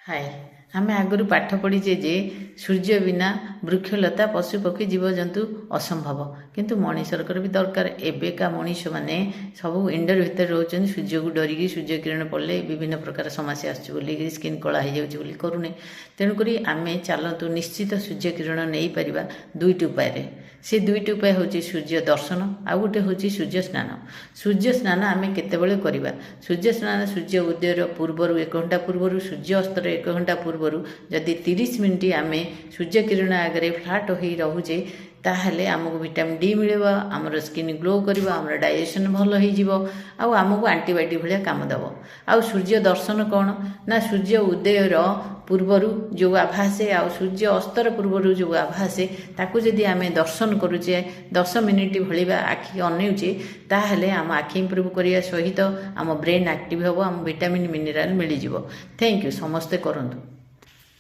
हाय आम आगु पाठ पढ़ीचे जे सूर्य बिना वृक्षलता पशुपक्षी जीवजंतु असंभव किंतु मनीषर भी दरकार एवेका मनीष मैंने सब इंडोर भितर रोचे सूर्य को डरिकी सूर्य किरण पड़े विभिन्न प्रकार समस्या आसुली स्किन कला हो करूने तेणुक आम चलतु निश्चित सूर्य किरण नहीं पार दुईट उपाय से दुईट उपाय हूँ सूर्य दर्शन आउ गोटे हूँ सूर्य स्नान। सूर्य स्नान आम केतबेले करवा सूर्य स्नान सूर्य उदयर पूर्वर 1 घंटा पूर्वर सूर्य अस्तर 1 घंटा पूर्वर जदि 30 मिनिट आम सूर्य किरण आगे फ्लाट हो रोचे ताहले आमको विटामिन डी मिले आमर स्किन ग्लो कर आमर डाइजेशन भल हो आमको आंटीबायोटिक भाया काम दब। आ सूर्य दर्शन कौन ना सूर्य उदयर पूर्वर जो आभासे आ सूर्य अस्तर पूर्वर जो आभासे ताकू जदि आम दर्शन करुचे 10 मिनिट भलिबा आखि अनौचे ताहले आम आखि इम्प्रूव करने सहित आम ब्रेन एक्टिव हम आम विटामिन मिनराल मिल जाव। थैंक यू समस्ते करंतु।